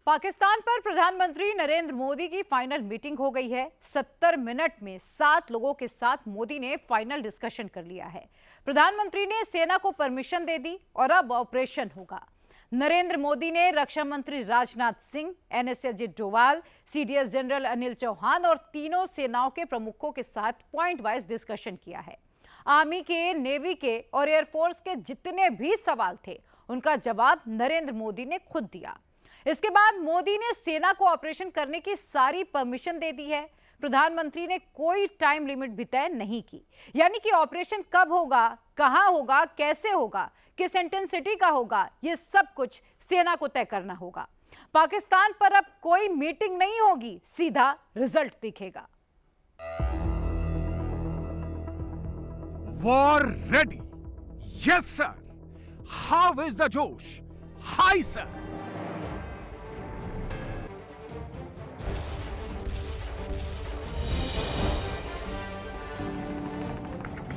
पाकिस्तान पर प्रधानमंत्री नरेंद्र मोदी की फाइनल मीटिंग हो गई है। 70 मिनट में 7 लोगों के साथ मोदी ने फाइनल डिस्कशन कर लिया है। प्रधानमंत्री ने सेना को परमिशन दे दी और अब ऑपरेशन होगा। नरेंद्र मोदी ने रक्षा मंत्री Rajnath Singh, NSA Ajit Doval, CDS general Anil Chauhan और तीनों सेनाओं के प्रमुखों के साथ पॉइंट वाइज डिस्कशन किया है। आर्मी के, नेवी के और एयरफोर्स के जितने भी सवाल थे, उनका जवाब नरेंद्र मोदी ने खुद दिया। इसके बाद मोदी ने सेना को ऑपरेशन करने की सारी परमिशन दे दी है। प्रधानमंत्री ने कोई टाइम लिमिट भी तय नहीं की, यानी कि ऑपरेशन कब होगा, कहां होगा, कैसे होगा, किस इंटेंसिटी का होगा, यह सब कुछ सेना को तय करना होगा। पाकिस्तान पर अब कोई मीटिंग नहीं होगी, सीधा रिजल्ट दिखेगा। War ready. Yes, sir. How is the Josh? Hi, sir.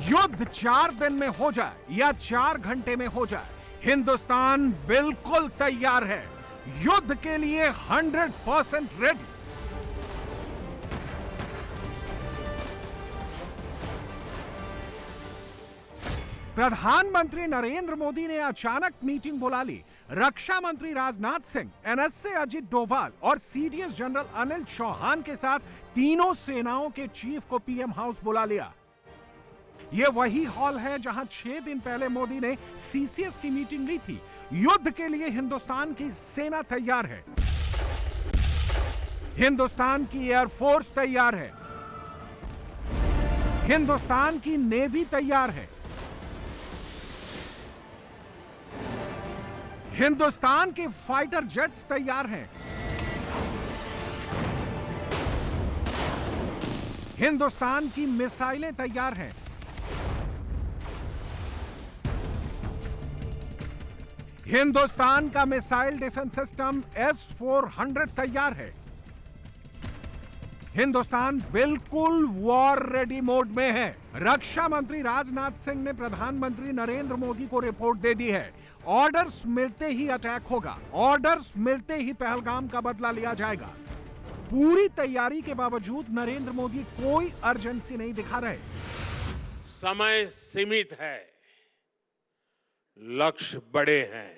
युद्ध 4 दिन में हो जाए या 4 घंटे में हो जाए, हिंदुस्तान बिल्कुल तैयार है। युद्ध के लिए 100% रेडी। प्रधानमंत्री नरेंद्र मोदी ने अचानक मीटिंग बुला ली। रक्षा मंत्री राजनाथ सिंह, एनएसए अजित डोभाल और सीडीएस जनरल अनिल चौहान के साथ तीनों सेनाओं के चीफ को पीएम हाउस बुला लिया। यह वही हॉल है जहां 6 दिन पहले मोदी ने सीसीएस की मीटिंग ली थी। युद्ध के लिए हिंदुस्तान की सेना तैयार है, हिंदुस्तान की एयरफोर्स तैयार है, हिंदुस्तान की नेवी तैयार है, हिंदुस्तान के फाइटर जेट्स तैयार हैं, हिंदुस्तान की मिसाइलें तैयार हैं, हिंदुस्तान का मिसाइल डिफेंस सिस्टम S-400 तैयार है। हिंदुस्तान बिल्कुल वॉर रेडी मोड में है। रक्षा मंत्री राजनाथ सिंह ने प्रधानमंत्री नरेंद्र मोदी को रिपोर्ट दे दी है। ऑर्डर्स मिलते ही अटैक होगा, ऑर्डर्स मिलते ही पहलगाम का बदला लिया जाएगा। पूरी तैयारी के बावजूद नरेंद्र मोदी कोई अर्जेंसी नहीं दिखा रहे। समय सीमित है, लक्ष्य बड़े हैं।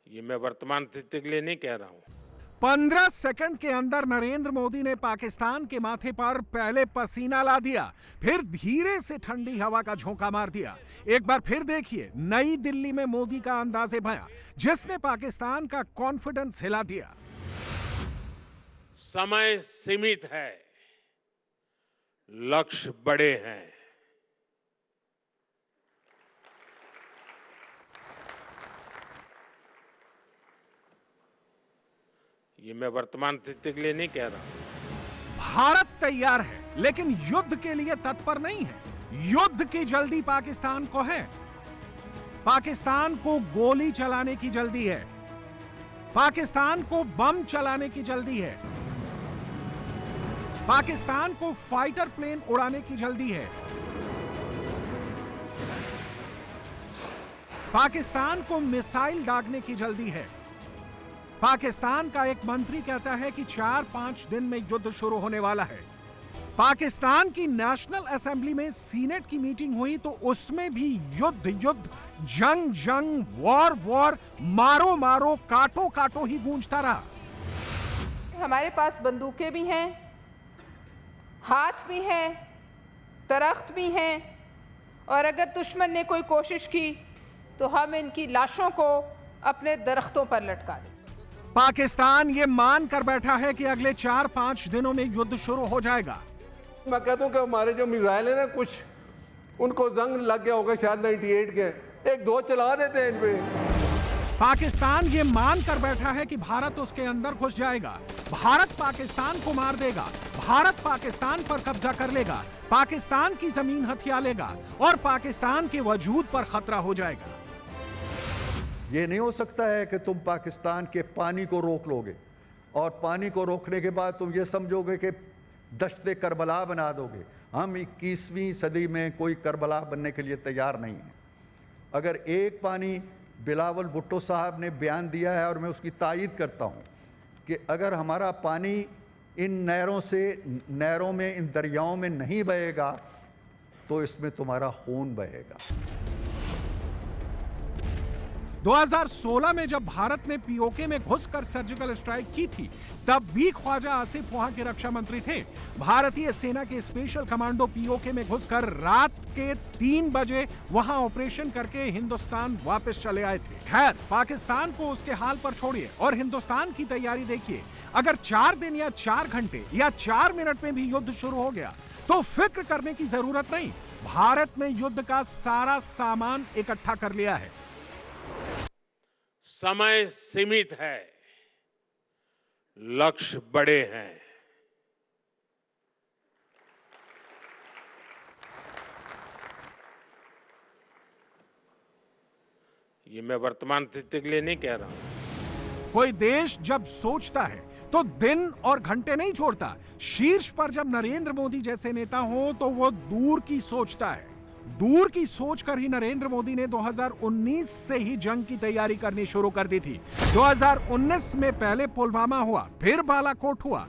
ये मैं वर्तमान स्थिति के लिए नहीं कह रहा हूं। 15 सेकंड के अंदर नरेंद्र मोदी ने पाकिस्तान के माथे पर पहले पसीना ला दिया, फिर धीरे से ठंडी हवा का झोंका मार दिया। एक बार फिर देखिए नई दिल्ली में मोदी का अंदाज़े बयां, जिसने पाकिस्तान का कॉन्फिडेंस हिला दिया। समय सीमित है, लक्ष्य बड़े हैं। ये मैं वर्तमान स्थिति के लिए नहीं कह रहा हूं। भारत तैयार है, लेकिन युद्ध के लिए तत्पर नहीं है। युद्ध की जल्दी पाकिस्तान को है। पाकिस्तान को गोली चलाने की जल्दी है, पाकिस्तान को बम चलाने की जल्दी है, पाकिस्तान को फाइटर प्लेन उड़ाने की जल्दी है, पाकिस्तान को मिसाइल दागने की जल्दी है। पाकिस्तान का एक मंत्री कहता है कि 4-5 दिन में युद्ध शुरू होने वाला है। पाकिस्तान की नेशनल असेंबली में सीनेट की मीटिंग हुई तो उसमें भी युद्ध युद्ध, जंग जंग, वॉर वॉर, मारो मारो, काटो काटो ही गूंजता रहा। हमारे पास बंदूकें भी हैं, हाथ भी हैं, दरख्त भी हैं, और अगर दुश्मन ने कोई कोशिश की तो हम इनकी लाशों को अपने दरख्तों पर लटका दें। पाकिस्तान ये मान कर बैठा है कि अगले 4-5 दिनों में युद्ध शुरू हो जाएगा। मैं कहता हूं कि हमारे जो मिसाइल है ना, कुछ उनको जंग लग गया होगा शायद 98 के, 1-2 चला देते हैं इन पे। पाकिस्तान ये मान कर बैठा है कि भारत उसके अंदर घुस जाएगा, भारत पाकिस्तान को मार देगा, भारत पाकिस्तान पर कब्जा कर लेगा, पाकिस्तान की जमीन हथिया लेगा और पाकिस्तान के वजूद पर खतरा हो जाएगा। ये नहीं हो सकता है कि तुम पाकिस्तान के पानी को रोक लोगे और पानी को रोकने के बाद तुम ये समझोगे कि दश्ते करबला बना दोगे। हम 21वीं सदी में कोई करबला बनने के लिए तैयार नहीं हैं। अगर एक पानी बिलावल भुट्टो साहब ने बयान दिया है और मैं उसकी तायीद करता हूं कि अगर हमारा पानी इन नहरों में, इन दरियाओं में नहीं बहेगा तो इसमें तुम्हारा खून बहेगा। 2016 में जब भारत ने पीओके में घुसकर सर्जिकल स्ट्राइक की थी, तब भी ख्वाजा आसिफ वहां के रक्षा मंत्री थे। भारतीय सेना के स्पेशल कमांडो पीओके में घुसकर रात के 3 बजे वहां ऑपरेशन करके हिंदुस्तान वापस चले आए थे। खैर, पाकिस्तान को उसके हाल पर छोड़िए और हिंदुस्तान की तैयारी देखिए। अगर 4 दिन या 4 घंटे या 4 मिनट में भी युद्ध शुरू हो गया तो फिक्र करने की जरूरत नहीं। भारत ने युद्ध का सारा सामान इकट्ठा कर लिया है। समय सीमित है, लक्ष्य बड़े हैं। ये मैं वर्तमान स्थिति के लिए नहीं कह रहा हूं। कोई देश जब सोचता है तो दिन और घंटे नहीं छोड़ता। शीर्ष पर जब नरेंद्र मोदी जैसे नेता हो तो वो दूर की सोचता है। दूर की सोच कर ही नरेंद्र मोदी ने 2019 से ही जंग की तैयारी करनी शुरू कर दी थी। 2019 में पहले पुलवामा हुआ, फिर बालाकोट हुआ।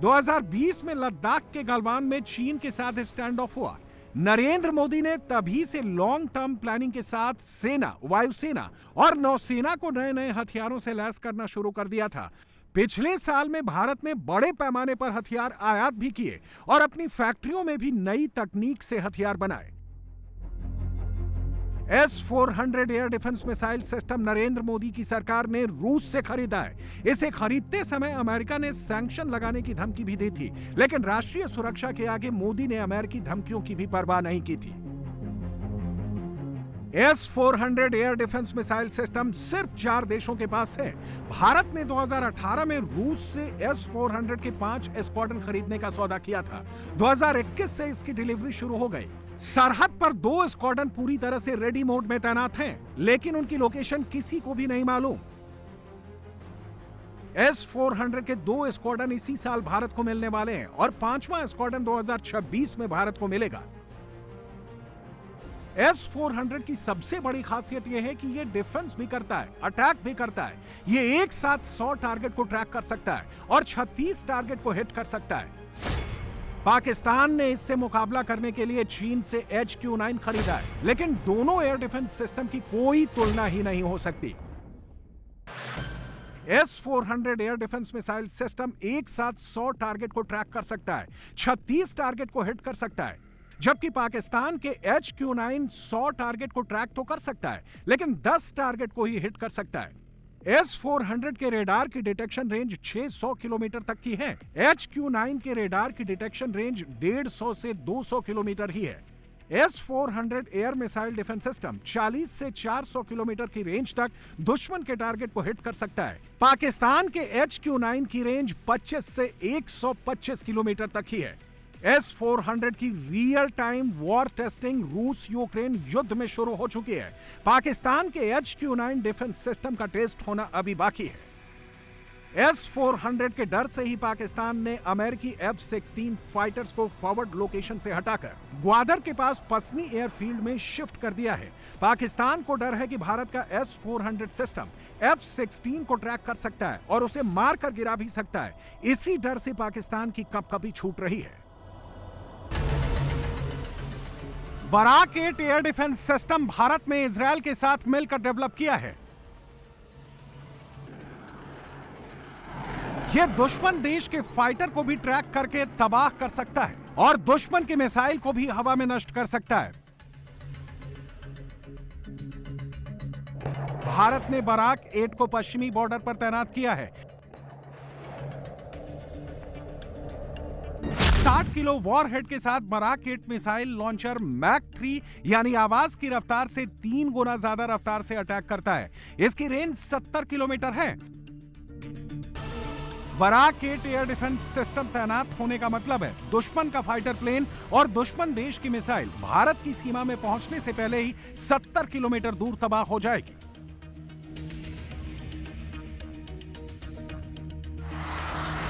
दो 2020 में लद्दाख के गलवान में चीन के साथ स्टैंड ऑफ हुआ। नरेंद्र मोदी ने तभी से लॉन्ग टर्म प्लानिंग के साथ सेना, वायुसेना और नौसेना को नए नए हथियारों से लैस करना शुरू कर दिया था। पिछले साल में भारत ने बड़े पैमाने पर हथियार आयात भी किए और अपनी फैक्ट्रियों में भी नई तकनीक से हथियार बनाए। S-400 air defence missile system Narendra Modi की सरकार ने रूस से खरीदा है। इसे खरीदते समय अमेरिका ने सैंक्शन लगाने की धमकी भी दी थी, लेकिन राष्ट्रीय सुरक्षा के आगे मोदी ने अमेरिकी धमकियों की भी परवाह नहीं की थी। S-400 air defence missile system सिर्फ 4 देशों के पास है। भारत ने 2018 में रूस से S-400 के 5 स्क्वाड्रन खरीदने का सौदा किया था। 2021 से इसकी डिलीवरी शुरू हो गई। सरहद पर 2 स्क्वाड्रन पूरी तरह से रेडी मोड में तैनात हैं, लेकिन उनकी लोकेशन किसी को भी नहीं मालूम। S-400 के 2 स्क्वाड्रन इसी साल भारत को मिलने वाले हैं और 5वां स्क्वाड्रन 2026 में भारत को मिलेगा। S-400 की सबसे बड़ी खासियत यह है कि यह डिफेंस भी करता है, अटैक भी करता है। यह एक साथ 100 टारगेट को ट्रैक कर सकता है और 36 टारगेट को हिट कर सकता है। पाकिस्तान ने इससे मुकाबला करने के लिए चीन से HQ-9 खरीदा है, लेकिन दोनों एयर डिफेंस सिस्टम की कोई तुलना ही नहीं हो सकती। S-400 air defence missile system एक साथ 100 टारगेट को ट्रैक कर सकता है, 36 टारगेट को हिट कर सकता है, जबकि पाकिस्तान के HQ-9 100 टारगेट को ट्रैक तो कर सकता है, लेकिन 10 टारगेट को ही हिट कर सकता है। S-400 के रेडार की डिटेक्शन रेंज 600 किलोमीटर तक की है। HQ-9 के रेडार की डिटेक्शन रेंज 150 से 200 किलोमीटर ही है। S-400 air missile defence system 40 से 400 किलोमीटर की रेंज तक दुश्मन के टारगेट को हिट कर सकता है। पाकिस्तान के HQ-9 की रेंज 25 से 125 किलोमीटर तक ही है। S-400 की रियल टाइम वॉर टेस्टिंग रूस यूक्रेन युद्ध में शुरू हो चुकी है। पाकिस्तान के HQ-9 डिफेंस सिस्टम का टेस्ट होना अभी बाकी है। S-400 के डर से ही पाकिस्तान ने अमेरिकी F-16 फाइटर्स को फॉरवर्ड लोकेशन से हटाकर ग्वादर के पास पसनी एयरफील्ड में शिफ्ट कर दिया है। पाकिस्तान को डर है कि भारत का S-400 सिस्टम F-16 को ट्रैक कर सकता है और उसे मार कर गिरा भी सकता है। इसी डर से पाकिस्तान की कपकपी छूट रही है। Barak 8 air defence system Bharat ने इजरायल के साथ मिलकर डेवलप किया है। यह दुश्मन देश के फाइटर को भी ट्रैक करके तबाह कर सकता है और दुश्मन के मिसाइल को भी हवा में नष्ट कर सकता है। भारत ने बराक 8 को पश्चिमी बॉर्डर पर तैनात किया है। 60 किलो वॉरहेड के साथ बराक 8 मिसाइल लॉन्चर मैक 3 यानी आवाज की रफ्तार से 3 गुना ज्यादा रफ्तार से अटैक करता है। इसकी रेंज 70 किलोमीटर है। बराक 8 एयर डिफेंस सिस्टम तैनात होने का मतलब है दुश्मन का फाइटर प्लेन और दुश्मन देश की मिसाइल भारत की सीमा में पहुंचने से पहले ही 70 किलोमीटर दूर तबाह हो जाएगी।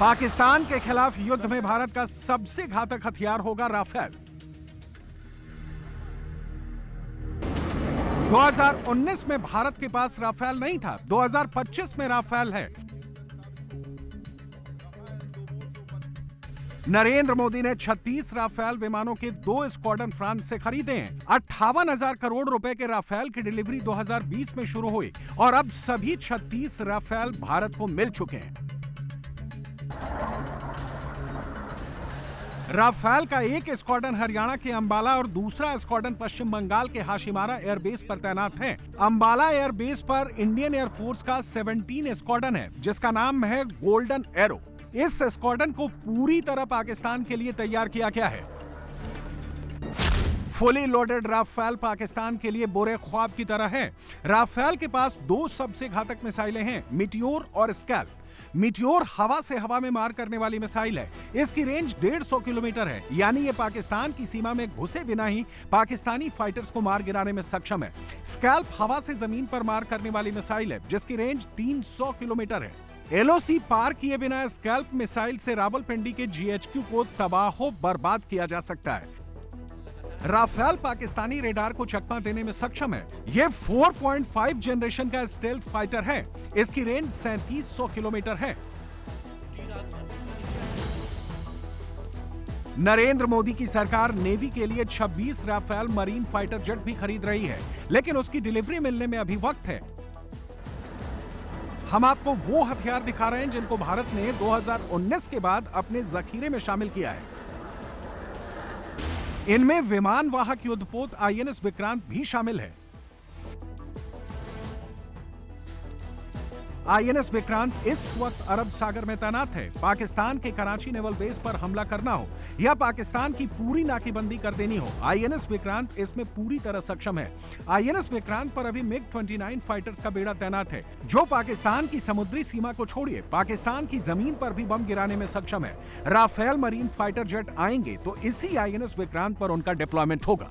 पाकिस्तान के खिलाफ युद्ध में भारत का सबसे घातक हथियार होगा राफेल। 2019 में भारत के पास राफेल नहीं था, 2025 में राफेल है। नरेंद्र मोदी ने 36 राफेल विमानों के 2 स्क्वाड्रन फ्रांस से खरीदे हैं। 58,000 करोड़ रुपए के राफेल की डिलीवरी 2020 में शुरू हुई और अब सभी 36 राफेल भारत को मिल चुके हैं। राफेल का एक स्क्वाड्रन हरियाणा के अंबाला और दूसरा स्क्वाड्रन पश्चिम बंगाल के हाशिमारा एयरबेस पर तैनात है। अंबाला एयरबेस पर इंडियन एयरफोर्स का 17 स्क्वाड्रन है, जिसका नाम है गोल्डन एरो। इस स्क्वाड्रन को पूरी तरह पाकिस्तान के लिए तैयार किया गया है। फुली लोडेड राफेल पाकिस्तान के लिए बुरे ख्वाब की तरह है। राफेल के पास 2 सबसे घातक मिसाइलें हैं, मीटियोर और स्कैल्प। मीटियोर हवा से हवा में मार करने वाली मिसाइल है। इसकी रेंज 150 किलोमीटर है, यानी ये पाकिस्तान की सीमा में घुसे बिना ही पाकिस्तानी फाइटर्स को मार गिराने में सक्षम है। स्कैल्प हवा से जमीन पर मार करने वाली मिसाइल है, जिसकी रेंज 300 किलोमीटर है। एलओसी पार किए बिना स्कैल्प मिसाइल से रावलपिंडी के जीएचक्यू को तबाहो बर्बाद किया जा सकता है। राफेल पाकिस्तानी रेडार को चकमा देने में सक्षम है। यह 4.5 जनरेशन का स्टेल्थ फाइटर है। इसकी रेंज 3700 किलोमीटर है। नरेंद्र मोदी की सरकार नेवी के लिए 26 राफेल मरीन फाइटर जेट भी खरीद रही है, लेकिन उसकी डिलीवरी मिलने में अभी वक्त है। हम आपको वो हथियार दिखा रहे हैं जिनको भारत ने 2019 के बाद अपने जखीरे में शामिल किया है। इनमें विमान वाहक युद्धपोत आईएनएस विक्रांत भी शामिल है। आईएनएस विक्रांत इस वक्त अरब सागर में तैनात है। पाकिस्तान के कराची नेवल बेस पर हमला करना हो या पाकिस्तान की पूरी नाकेबंदी कर देनी हो, आईएनएस विक्रांत इसमें पूरी तरह सक्षम है। आईएनएस विक्रांत पर अभी MiG-29 फाइटर्स का बेड़ा तैनात है, जो पाकिस्तान की समुद्री सीमा को छोड़िए पाकिस्तान की जमीन पर भी बम गिराने में सक्षम है। राफेल मरीन फाइटर जेट आएंगे तो इसी आईएनएस विक्रांत पर उनका डिप्लॉयमेंट होगा।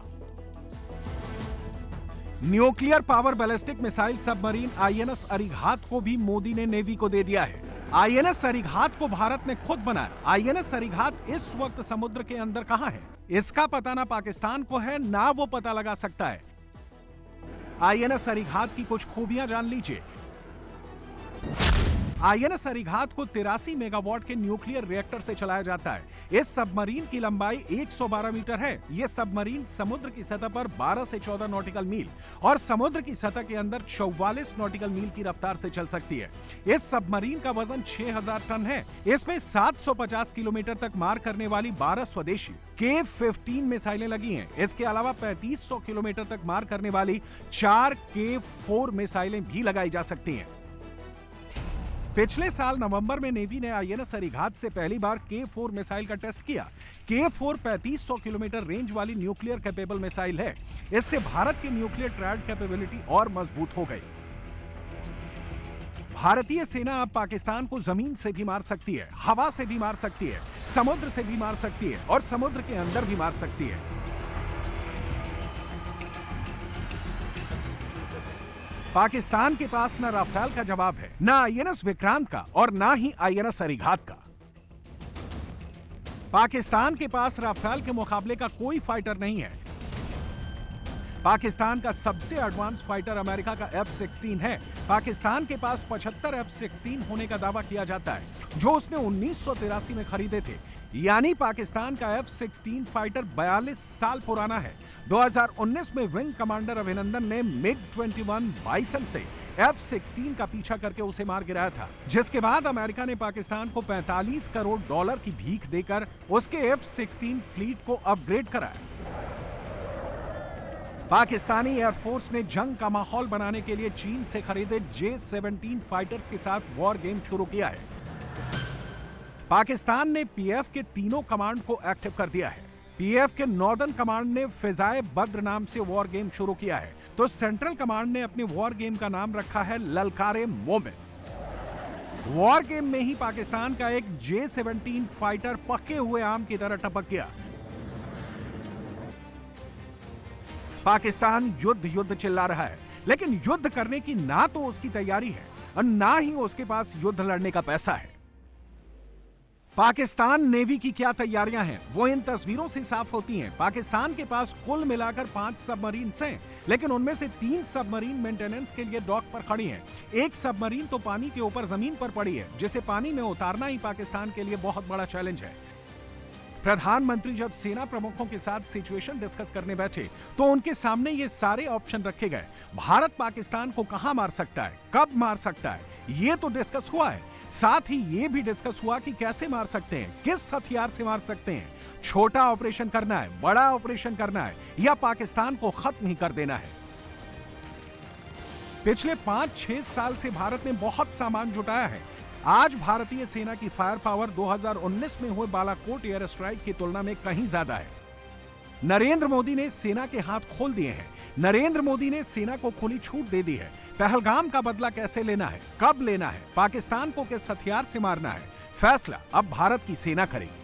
Nuclear power ballistic missile submarine INS Arighat को भी मोदी ने नेवी को दे दिया है। आईएनएस अरिघात को भारत ने खुद बनाया। आईएनएस अरिघात इस वक्त समुद्र के अंदर कहां है, इसका पता ना पाकिस्तान को है ना वो पता लगा सकता है। आईएनएस अरिघात की कुछ खूबियां जान लीजिए। आईएनएस अरिघात को 83 मेगावाट के न्यूक्लियर रिएक्टर से चलाया जाता है। इस सबमरीन की लंबाई 112 मीटर है। यह सबमरीन समुद्र की सतह पर 12 से 14 नॉटिकल मील और समुद्र की सतह के अंदर 44 नॉटिकल मील की रफ्तार से चल सकती है। इस सबमरीन का वजन 6000 टन है। इसमें 750 किलोमीटर तक मार करने वाली 12 स्वदेशी K-15 मिसाइलें लगी हैं। इसके अलावा 3500 किलोमीटर तक मार करने वाली 4 K-4 मिसाइलें भी लगाई जा सकती हैं। पिछले साल नवंबर में नेवी ने आईएनएस अरिघात से पहली बार K-4 मिसाइल का टेस्ट किया। K-4 3500 किलोमीटर रेंज वाली न्यूक्लियर कैपेबल मिसाइल है। इससे भारत की न्यूक्लियर ट्रायड कैपेबिलिटी और मजबूत हो गई। भारतीय सेना अब पाकिस्तान को जमीन से भी मार सकती है, हवा से भी मार सकती है, समुद्र से भी मार सकती है और समुद्र के अंदर भी मार सकती है। पाकिस्तान के पास ना राफेल का जवाब है, ना आईएनएस विक्रांत का और ना ही आईएनएस अरिघात का। पाकिस्तान के पास राफेल के मुकाबले का कोई फाइटर नहीं है। पाकिस्तान का सबसे एडवांस फाइटर अमेरिका का F-16 है। पाकिस्तान के पास 75 F-16 होने का दावा किया जाता है, जो उसने 1983 में खरीदे थे। यानी पाकिस्तान का F-16 फाइटर 42 साल पुराना है। 2019 में विंग कमांडर अभिनंदन ने MiG-21 बाइसन से F-16 का पीछा करके उसे मार गिराया था, जिसके बाद अमेरिका ने पाकिस्तान को $45 करोड़ की भीख देकर उसके F-16 फ्लीट को अपग्रेड कराया। पाकिस्तानी एयरफोर्स ने जंग का माहौल बनाने के लिए चीन से खरीदे J-17 फाइटर्स के साथ वॉर गेम शुरू किया है। पाकिस्तान ने पीएफ के तीनों कमांड को एक्टिव कर दिया है। पीएफ के नॉर्दर्न कमांड ने फिजाए बद्र नाम से वॉर गेम शुरू किया है, तो सेंट्रल कमांड ने अपने वॉर गेम का नाम रखा है ललकारे मोमिन। वॉर गेम में ही पाकिस्तान का एक J-17 फाइटर पके हुए आम की तरह टपक गया। पाकिस्तान युद्ध चिल्ला रहा है, लेकिन युद्ध करने की ना तो उसकी तैयारी है और ना ही उसके पास युद्ध लड़ने का पैसा है। पाकिस्तान नेवी की क्या तैयारियां हैं वो इन तस्वीरों से साफ होती हैं। पाकिस्तान के पास कुल मिलाकर 5 सबमरीन्स हैं, लेकिन उनमें से 3 सबमरीन मेंटेनेंस के लिए डॉक पर खड़ी हैं। एक सबमरीन तो पानी के ऊपर जमीन पर पड़ी है, जिसे पानी में उतारना ही पाकिस्तान के लिए बहुत बड़ा चैलेंज है। प्रधानमंत्री जब सेना प्रमुखों के साथ सिचुएशन डिस्कस करने बैठे तो उनके सामने ये सारे ऑप्शन रखे गए। भारत पाकिस्तान को कहां मार सकता है, कब मार सकता है, ये तो डिस्कस हुआ है। साथ ही ये भी डिस्कस हुआ कि कैसे मार सकते हैं, किस हथियार से मार सकते हैं। छोटा ऑपरेशन करना है, बड़ा ऑपरेशन करना है, या पाकिस्तान को खत्म ही कर देना है। पिछले 5-6 साल से भारत ने बहुत सामान जुटाया है। आज भारतीय सेना की फायर पावर 2019 में हुए बालाकोट एयर स्ट्राइक की तुलना में कहीं ज्यादा है। नरेंद्र मोदी ने सेना के हाथ खोल दिए हैं। नरेंद्र मोदी ने सेना को खुली छूट दे दी है। पहलगाम का बदला कैसे लेना है, कब लेना है, पाकिस्तान को किस हथियार से मारना है, फैसला अब भारत की सेना करेगी।